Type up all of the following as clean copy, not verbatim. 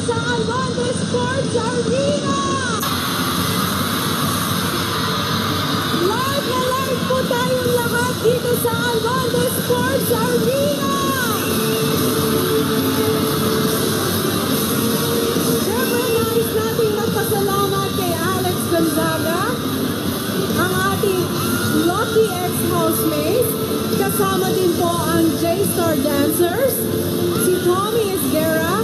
sa Alonzo Sports Arena! Live na live po tayong lahat dito sa Alonzo Sports Arena! Siyempre, nais nating magpasalamat kay Alex Gonzaga, ang ating Lucky ex-housemates. Kasama din po ang J-Star Dancers, si Tommy Esguerra,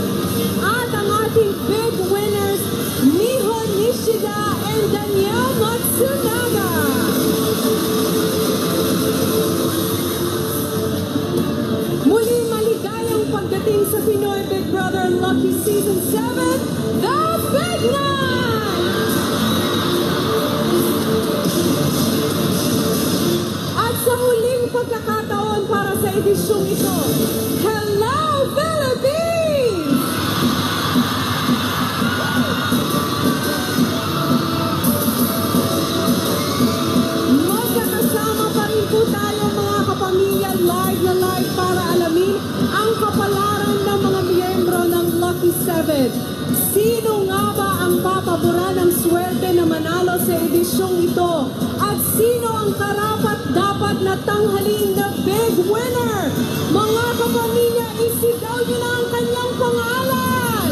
at ang ating big winners, Miho Nishida and Danielle Matsunaga. Muli maligayang pagdating sa Pinoy Big Brother Lucky Season 7, The Big Night! At sa huling pagkakataon para sa edisyong ito, Hello Philippines! Magkakasama pa rin po tayo mga kapamilya, live na live para alamin ang kapalaran ng mga miyembro ng Lucky 7. Sino nga ba ang papabura ng swerte na manalo sa edisyong ito? At sino ang karapat-dapat na tanghaling na big winner? Mga kapamilya, isigaw niyo na ang kanyang pangalan!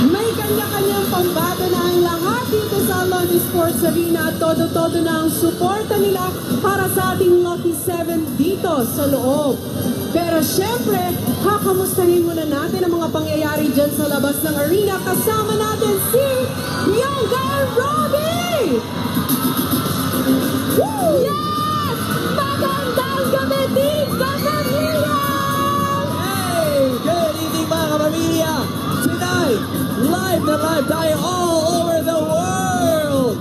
May kanya-kanyang pambato na ang lahat dito sa Alonzo Sports Arena at todo-todo na ang suporta nila para sa ating Lucky 7 dito sa loob. Pero syempre, kakamustahin muna natin ang mga pangyayari dyan sa labas ng arena. Kasama natin si Bianca and Robbie! Woo! Yes! Magandang gabi din, kapamilya! Hey! Good evening mga kapamilya! Tonight, live na live tayo all over the world!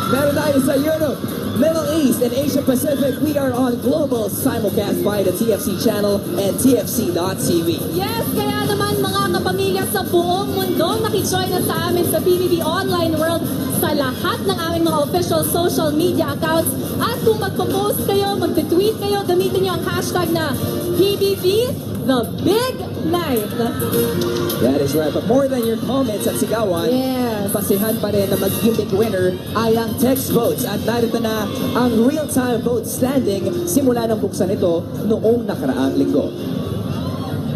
Meron tayo sa Europe, Middle East, and Asia Pacific. We are on global simulcast by the TFC channel and TFC.tv. Yes, kaya naman mga kapamilya sa buong mundo, nakijoin na sa amin sa PBB Online World sa lahat ng aming mga official social media accounts. At kung magpo-post kayo, magte-tweet kayo, gamitin niyo ang hashtag na PBB The Big Night. That is right. But more than your comments at sigawan, Yes. pasihan pa rin na magiging big winner ay ang text votes. At narito na ang real-time vote standing simula ng buksan ito noong nakaraang linggo.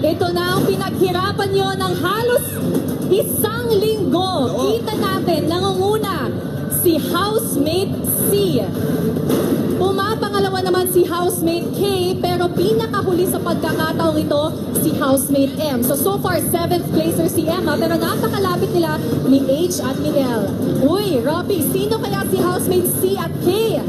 Ito na ang pinaghirapan nyo ng halos isang linggo. Oo. Kita natin, nangunguna si housemate C. Pumapangalawa naman si housemate K, pero pinakahuli sa pagkakataong ito, si housemate M. So far, 7th placer si Emma, pero napakalapit nila ni H at ni L. Uy, Robbie, sino kaya si housemate C at K?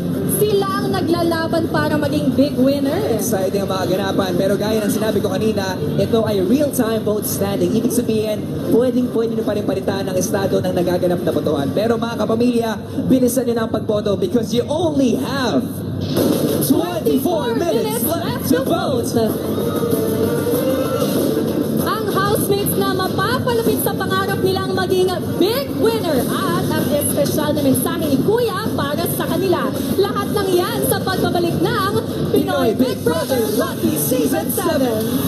Sila ang naglalaban para maging big winner. Exciting ang mga ganapan. Pero gaya ng sinabi ko kanina, ito ay real-time vote standing. Ibig sabihin, pwede nyo pa rin palitan ang estado ng nagaganap na botohan. Pero mga kapamilya, bilisan nyo na ang pagboto because you only have 24 minutes left to vote. Ang housemates na mapapalapit sa pangarap nilang maging big winner at ang espesyal na mensahe ni Kuya para sa kanila. Lahat ng yan sa pagbabalik ng Pinoy Big Brother Lucky Season 7.